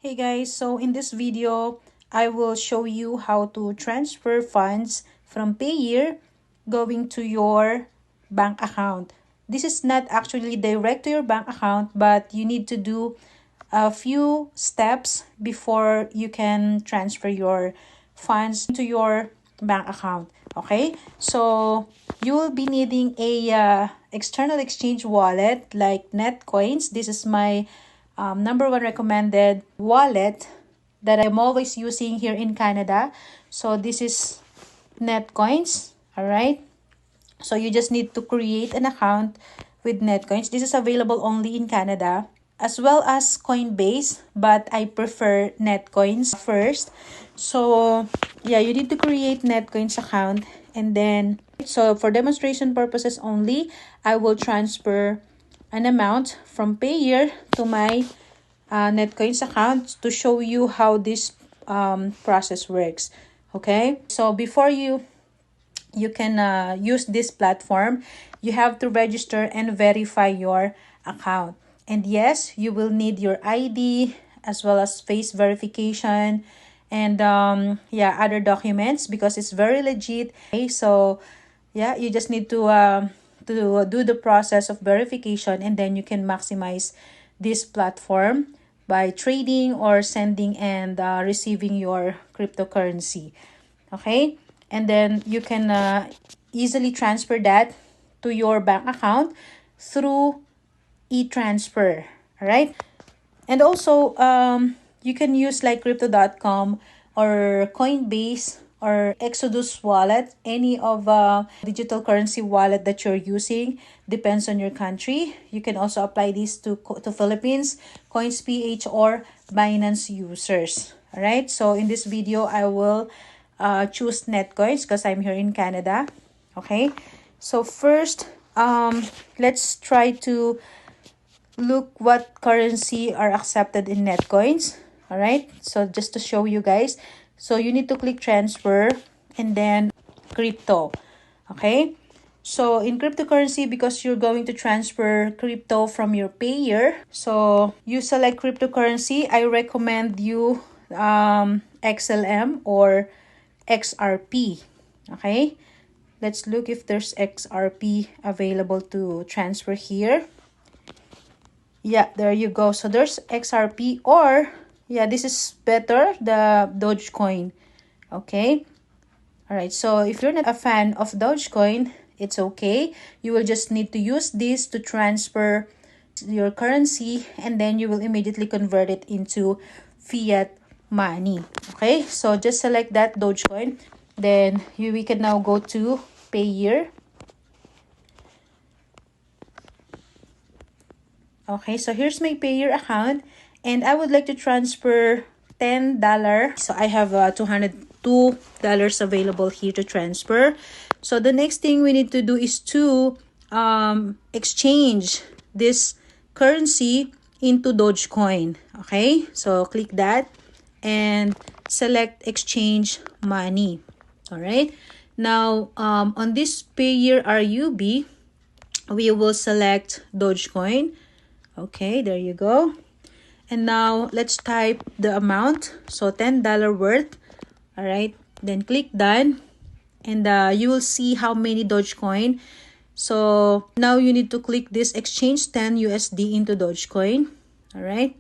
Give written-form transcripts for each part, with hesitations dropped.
Hey guys, so in this video, I will show you how to transfer funds from Payeer going to your bank account. This is not actually direct to your bank account, but you need to do a few steps before you can transfer your funds to your bank account. Okay, so you will be needing a external exchange wallet like Netcoins. This is my number one recommended wallet that I'm always using here in Canada. So this is Netcoins. All right, so you just need to create an account with Netcoins. This is available only in Canada, as well as Coinbase, but I prefer Netcoins first. So yeah, you need to create Netcoins account, and then so for demonstration purposes only, I will transfer an amount from Payeer to my Netcoins account to show you how this process works. Okay, so before you can use this platform, you have to register and verify your account. And yes, you will need your ID as well as face verification and yeah, other documents because it's very legit. Okay, so yeah, you just need to do the process of verification, and then you can maximize this platform by trading or sending and receiving your cryptocurrency. Okay, and then you can easily transfer that to your bank account through e-transfer. All right, and also you can use like crypto.com or Coinbase or Exodus wallet, any of digital currency wallet that you're using, depends on your country. You can also apply this to Philippines, CoinsPH or Binance users. All right, so in this video I will choose Netcoins because I'm here in Canada. Okay, so first let's try to look what currency are accepted in Netcoins. All right, so just to show you guys, so you need to click transfer and then crypto. Okay, so in cryptocurrency, because you're going to transfer crypto from your Payeer, so you select cryptocurrency. I recommend you XLM or XRP. Okay, let's look if there's XRP available to transfer here. Yeah, there you go. So there's XRP, or yeah, this is better, the Dogecoin. Okay, all right, so if you're not a fan of Dogecoin, it's okay. You will just need to use this to transfer your currency, and then you will immediately convert it into fiat money. Okay, so just select that Dogecoin. Then we can now go to Payeer. Okay, so here's my Payeer account, and I would like to transfer $10. So I have $202 available here to transfer. So the next thing we need to do is to exchange this currency into Dogecoin. Okay, so click that and select exchange money. All right, now on this Payeer RUB, we will select Dogecoin. Okay, there you go. And now let's type the amount. So $10 worth. All right, then click done, and you will see how many Dogecoin. So now you need to click this exchange 10 USD into Dogecoin. All right,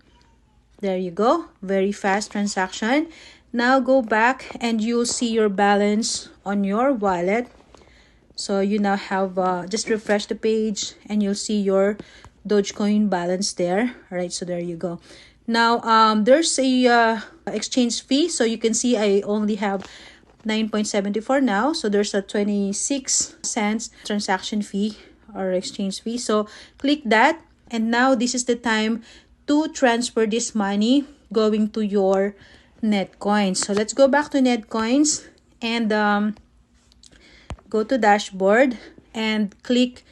there you go. Very fast transaction. Now go back and you'll see your balance on your wallet. So you now have just refresh the page and you'll see your Dogecoin balance there. All right, so there you go. Now there's a exchange fee, so you can see I only have 9.74 now, so there's a 26 cents transaction fee or exchange fee. So click that, and now this is the time to transfer this money going to your Netcoins. So let's go back to Netcoins and go to dashboard and click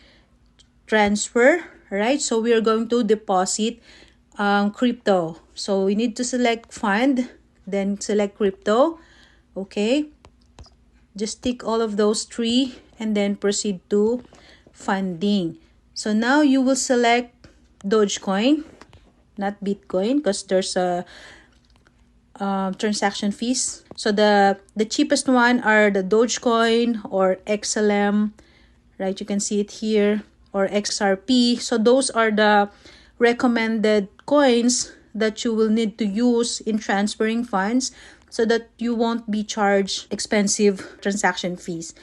transfer. Right, so we are going to deposit crypto. So we need to select fund, then select crypto. Okay, just tick all of those three and then proceed to funding. So now you will select Dogecoin, not Bitcoin, because there's a transaction fees. So the cheapest one are the Dogecoin or XLM, right? You can see it here, or XRP. So those are the recommended coins that you will need to use in transferring funds so that you won't be charged expensive transaction fees.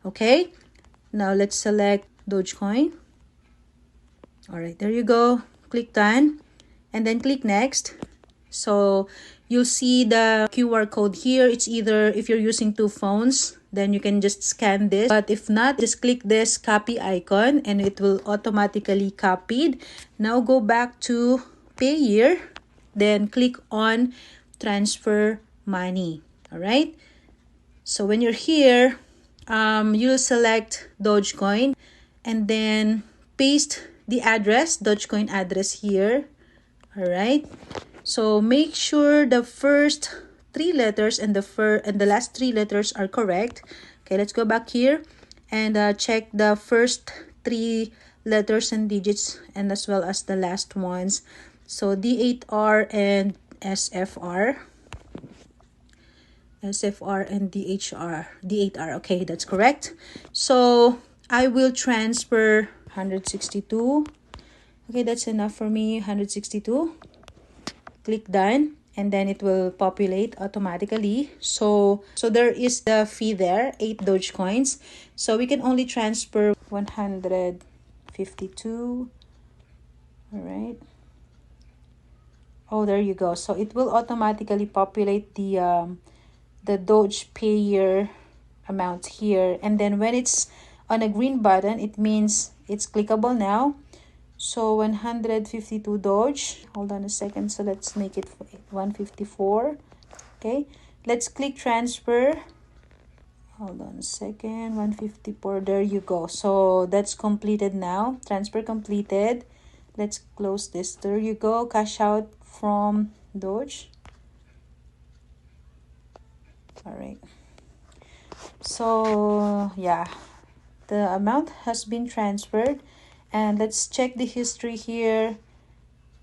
Okay, now let's select Dogecoin. All right, there you go. Click done and then click next. So you'll see the QR code here. It's either if you're using two phones, then you can just scan this. But if not, just click this copy icon and it will automatically copied. Now go back to Payeer, then click on transfer money. All right. So when you're here, you'll select Dogecoin and then paste the address, Dogecoin address here. All right. So make sure the first three letters and the last three letters are correct. Okay, let's go back here and check the first three letters and digits and as well as the last ones. So D8R and SFR. SFR and D8R. Okay, that's correct. So I will transfer 162. Okay, that's enough for me, 162. Click done and then it will populate automatically. So there is the fee there, 8 Dogecoins. So we can only transfer 152. All right. Oh, there you go. So it will automatically populate the Doge Payeer amount here. And then when it's on a green button, it means it's clickable now. So 152 Doge. Hold on a second. So let's make it 154. Okay. Let's click transfer. Hold on a second. 154. There you go. So that's completed now. Transfer completed. Let's close this. There you go. Cash out from Doge. All right. So yeah, the amount has been transferred. And let's check the history here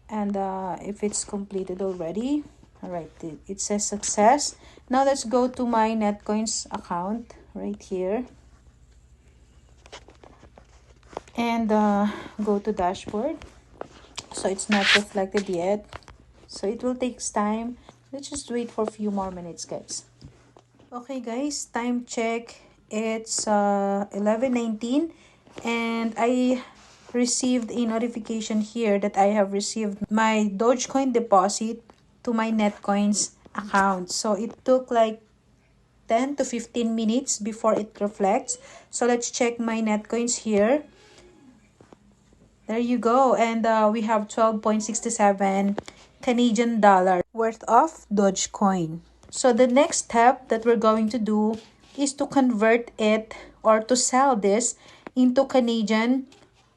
and if it's completed already. All right, it says success. Now let's go to my Netcoins account right here and go to dashboard. So it's not reflected yet, so it will take time. Let's just wait for a few more minutes, guys. Okay guys, time check. It's 11:19 and I received a notification here that I have received my Dogecoin deposit to my Netcoins account. So it took like 10 to 15 minutes before it reflects. So let's check my Netcoins here. There you go. And we have 12.67 Canadian dollar worth of Dogecoin. So the next step that we're going to do is to convert it or to sell this into Canadian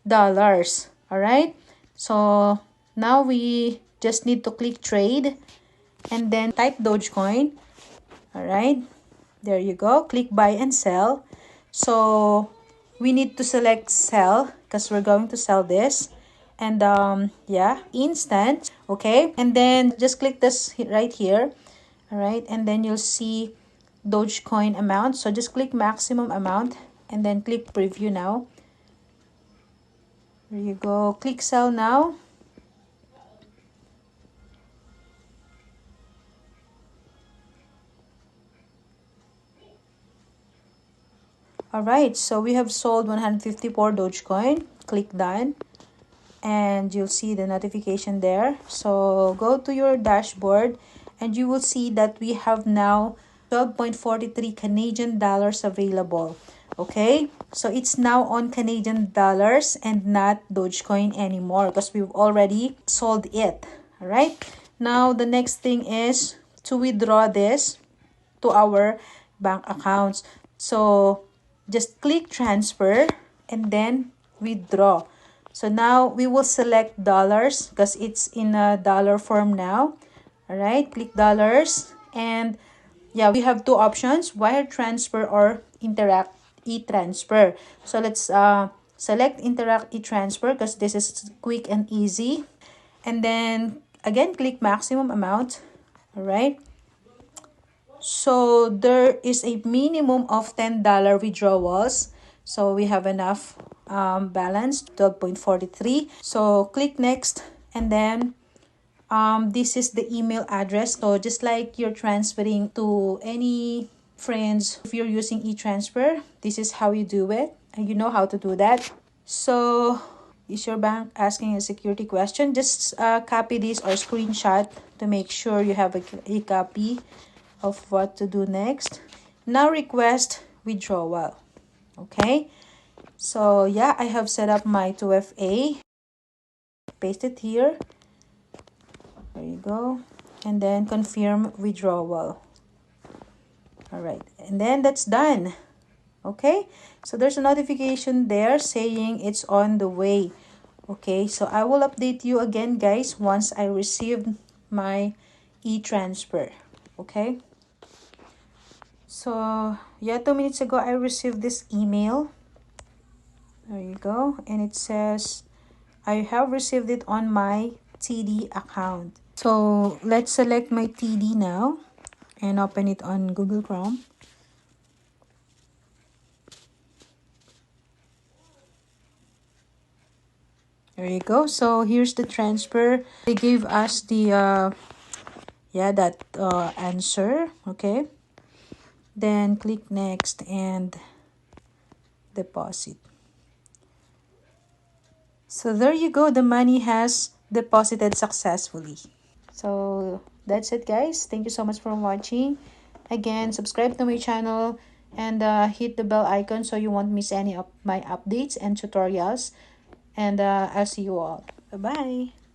dollars. All right. So now we just need to click trade and then type Dogecoin. All right. There you go. Click buy and sell. So we need to select sell because we're going to sell this. And yeah, instant. Okay. And then just click this right here. All right. And then you'll see Dogecoin amount. So just click maximum amount and then click preview now. There you go. Click sell now. Alright, so we have sold 154 Dogecoin. Click done. And you'll see the notification there. So go to your dashboard and you will see that we have now 12.43 Canadian dollars available. Okay, so it's now on Canadian dollars and not Dogecoin anymore because we've already sold it. All right, now the next thing is to withdraw this to our bank accounts. So just click transfer and then withdraw. So now we will select dollars because it's in a dollar form now. All right, click dollars. And yeah, we have two options, wire transfer or Interact e-transfer. So let's select Interact e-transfer because this is quick and easy. And then again, click maximum amount. All right. So there is a minimum of $10 withdrawals. So we have enough balance, 12.43. So click next, and then this is the email address. So just like you're transferring to any friends, if you're using e-transfer, this is how you do it, and you know how to do that. So is your bank asking a security question? Just copy this or screenshot to make sure you have a copy of what to do next. Now request withdrawal. Okay, so yeah, I have set up my 2FA. Paste it here. There you go. And then confirm withdrawal. All right, and then that's done. Okay, so there's a notification there saying it's on the way. Okay, so I will update you again, guys, once I receive my e-transfer. Okay, so yeah, 2 minutes ago I received this email. There you go, and it says I have received it on my TD account. So let's select my TD now and open it on Google Chrome. There you go. So here's the transfer. They gave us the answer. Okay, then click next and deposit. So there you go, the money has deposited successfully. So that's it, guys. Thank you so much for watching. Again, subscribe to my channel and hit the bell icon so you won't miss any of my updates and tutorials. And I'll see you all. Bye bye.